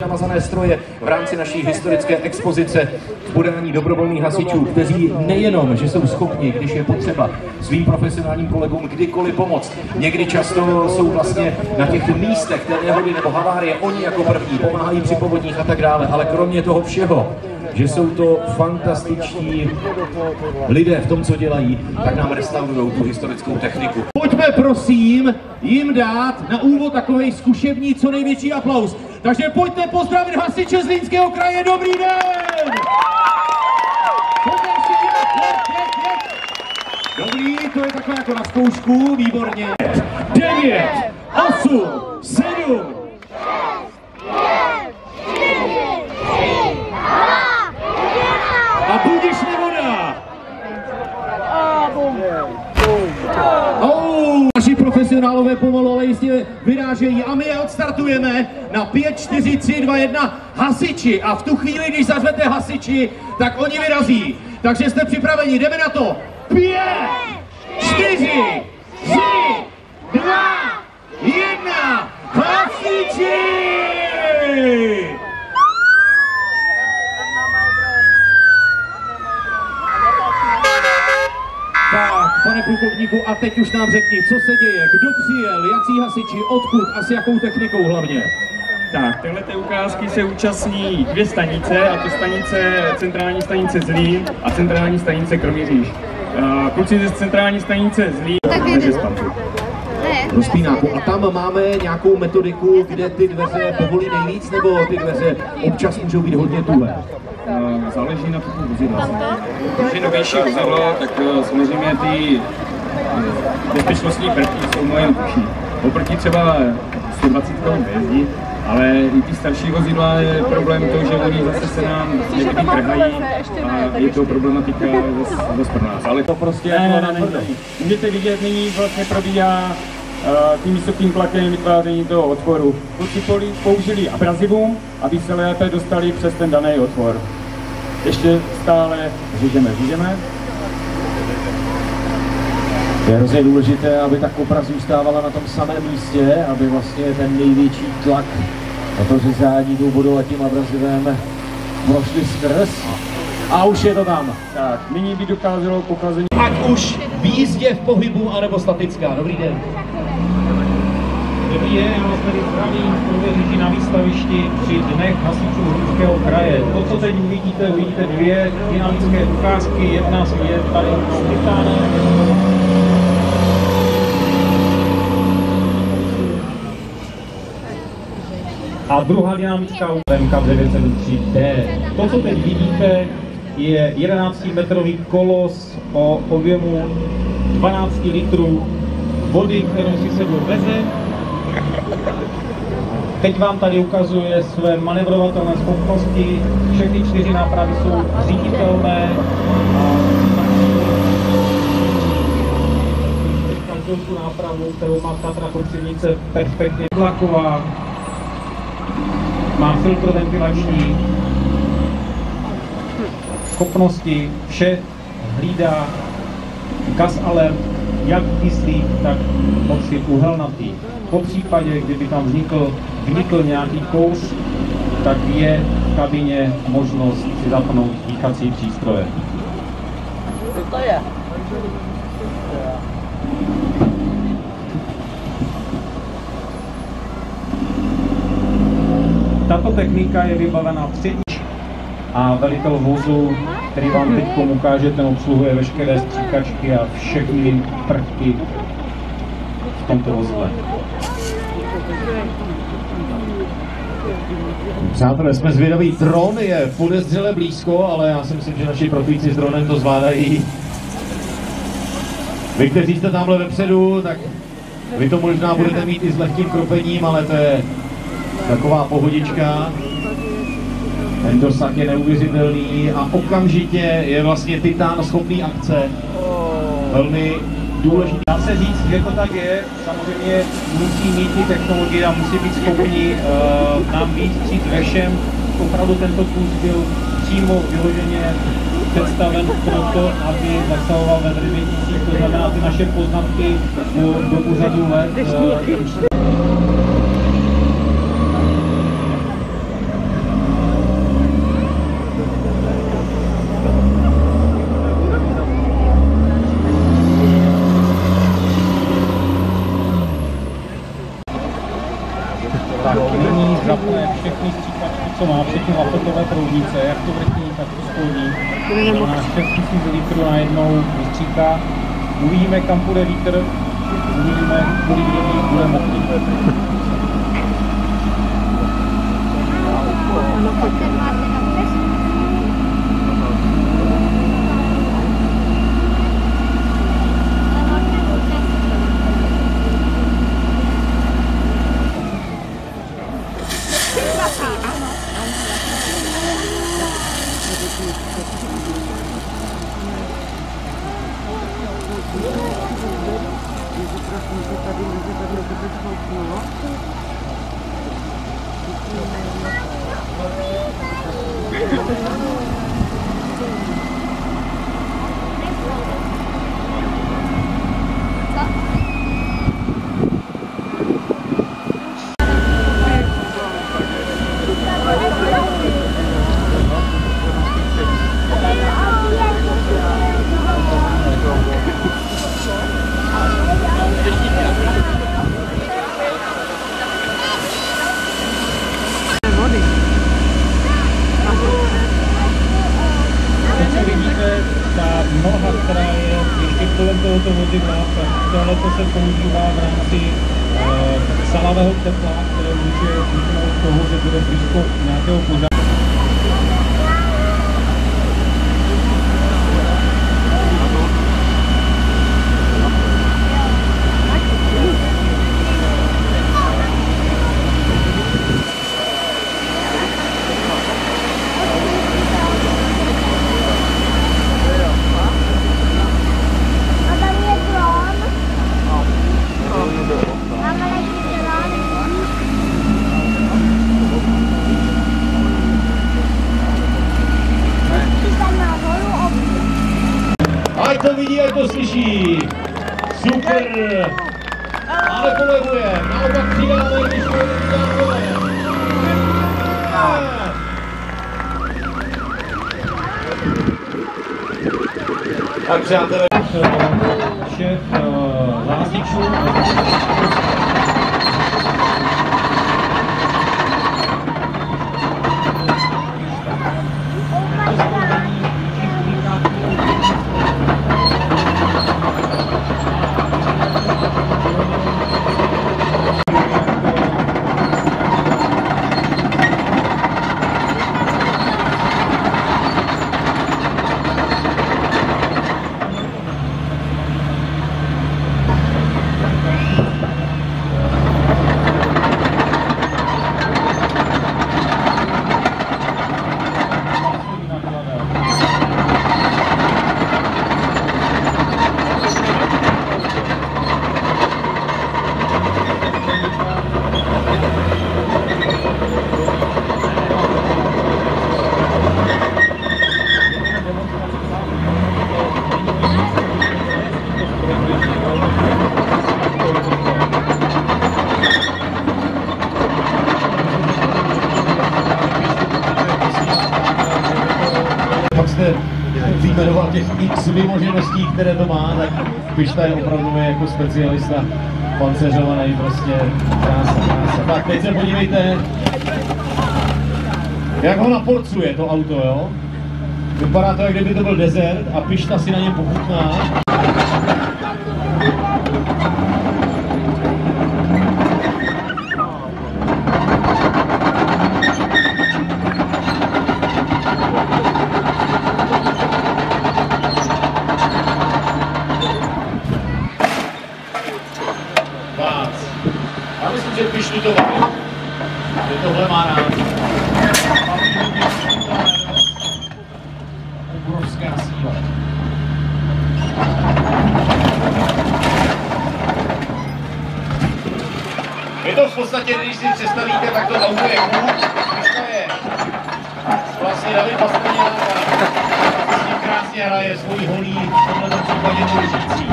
navazané stroje v rámci naší historické expozice v podání dobrovolných hasičů, kteří nejenom, že jsou schopni, když je potřeba, svým profesionálním kolegům kdykoliv pomoct. Někdy často jsou vlastně na těch místech té nehody nebo havárie, oni jako první pomáhají při povodních a tak dále, ale kromě toho všeho, že jsou to fantastiční lidé v tom, co dělají, tak nám restaurují tu historickou techniku. Pojďme prosím jim dát na úvod takovej zkušební co největší aplaus. Takže pojďte pozdravit hasiče Zlínského kraje, dobrý den! Dobrý, to je takové jako na zkoušku, výborně. 9, 8, 7, a budiš nevoda! Naši profesionálové pomalu, ale jistě vyrážejí a my je odstartujeme na 5, 4, 3, 2, 1 hasiči. A v tu chvíli, když zařvete hasiči, tak oni vyrazí. Takže jste připraveni, jdeme na to. 5, 4, 3, 2, 1 hasiči! Tak, pane plukovníku, a teď už nám řekni, co se děje, kdo přijel, jaký hasiči, odkud a s jakou technikou hlavně? Tak, téhleté ukázky se účastní 2 stanice, a to centrální stanice Zlín a centrální stanice Kroměříž. Kluci ze centrální stanice Zlín, takže spampu. Rozpínáku. A tam máme nějakou metodiku, kde ty dveře povolí nejvíc, nebo ty dveře občas můžou být hodně tuhé? Záleží na typu vozidla. Když je novější vozidlo, tak samozřejmě ty bezpečnostní prvky jsou mnohem tuší. Oproti třeba 120 jezdí, ale i ty starší vozidla je problém to, že oni zase se nám někdy trhají a je to problematika zase pro nás. Ale to prostě ne. Můžete vidět, nyní vlastně probíhá tím vysokým tlakem vytváření toho otvoru. Kluci použili abrazivum, aby se lépe dostali přes ten daný otvor. Ještě stále řížeme. Je hrozně důležité, aby ta kopra zůstávala na tom samém místě, aby vlastně ten největší tlak na to řezání tou vodou a tím abrazivem prošli skrz. A už je to tam. Tak, nyní by dokázalo pochlazení. Ať už v jízdě, v pohybu, anebo statická. Dobrý den. Dobrý den, já vás tady zdravím z Kroměříže na výstavišti při Dnech hasičů Zlínského kraje. To, co teď uvidíte 2 dynamické ukázky. Jedna je tady s Titánem. A druhá dynamická MK903D. To, co teď vidíte, je 11-metrový kolos o objemu 12 litrů vody, kterou si sebou veze. Teď vám tady ukazuje své manevrovatelné schopnosti. Všechny 4 nápravy jsou říditelné. Každou tu nápravu, kterou má Tatra Kopřivnice, perfektně tlaková. Má filtroventilační schopnosti, vše hlídá gas alert, jak kyslík, tak oxid uhelnatý. Po případě, kdyby tam vnikl nějaký kouř, tak je v kabině možnost si zapnout dýchací přístroje. Co to je? Tato technika je vybavena přední a velitel vozu, který vám teď ukáže, ten obsluhuje veškeré stříkačky a všechny prvky v tomto vozidle. Přátelé, jsme zvědaví, dron je podezřele blízko, ale já si myslím, že naši profíci s dronem to zvládají. Vy, kteří jste tamhle vepředu, tak vy to možná budete mít i s lehkým kropením, ale to je taková pohodička. Ten dosah je neuvěřitelný a okamžitě je vlastně Titán schopný akce. Velmi důležitý. Dá se říct, že to tak je, samozřejmě musí mít ty technologie a musí být schopni nám vystříct ve všem. Opravdu tento kus byl přímo vyloženě představen proto, aby zasahoval ve Vrběticích, to znamená ty naše poznatky do úřadu let. všechny stříkačky, co má, všechny laptopové proudnice, jak to vrchní, tak to spodní. Na 6000 litrů najednou vystříká. Uvidíme, kam půjde vítr, uvidíme, kolik lidí bude mokrý. Která je ještě kolem tohoto vozidla, tak tohle se používá v rámci salavého tepla, které může vzniknout z toho, že bude blízko nějakého požáru. Ať to vidí, ať to slyší. Super. Ale polevuje. Naopak přidáme, když to tak přátelé. Šéf hlásičů. Vyjmenoval těch x vymožeností, které to má, tak Pišta je opravdu jako specialista pancéřovaný, prostě krása. Tak teď se podívejte, jak ho naporcuje to auto, jo? Vypadá to, jak kdyby to byl desert a Pišta si na něm pochutná. Já myslím, že Pištu to baví, že tohle má rád. Obrovská síla. Je to v podstatě, když si představíte, tak to auto je kůl, Pišta je vlastně David Pastrňák a s ním krásně hraje svůj holí, v tomto případě důležící.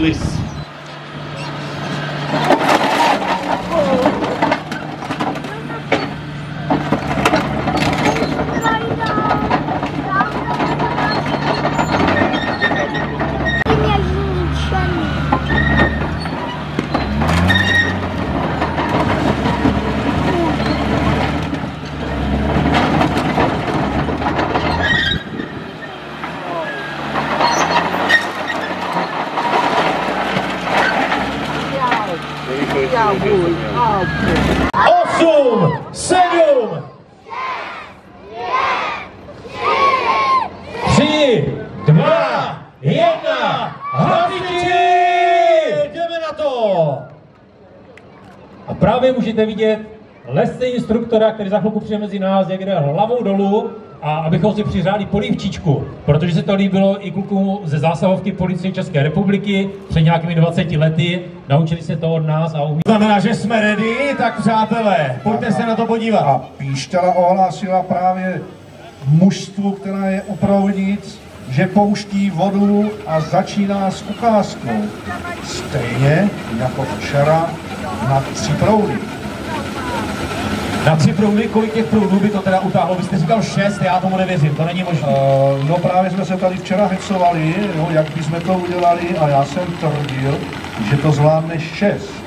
lis. Osm, 7, 3, 2, 1, hasiči! Jdeme na to! A právě můžete vidět lesce instruktora, který za chvilku přijde mezi nás, jak jde hlavou dolů, a abychom si přiřádli polívčičku, protože se to líbilo i klukům ze zásahovky Policie České republiky před nějakými 20 lety. Naučili se to od nás a umí. Znamená, že jsme ready, tak přátelé, pojďte se na to podívat. A Píšťala ohlásila právě mužstvu, která je u Proudnic, že pouští vodu a začíná s ukázkou. Stejně jako včera na 3 proudy. Na 3 proudy, kolik těch proudů by to teda utáhlo? Vy jste říkal 6, já tomu nevěřím, to není možné. No právě jsme se tady včera hecovali, jak bychom to udělali, a já jsem tvrdil, že to zvládne 6.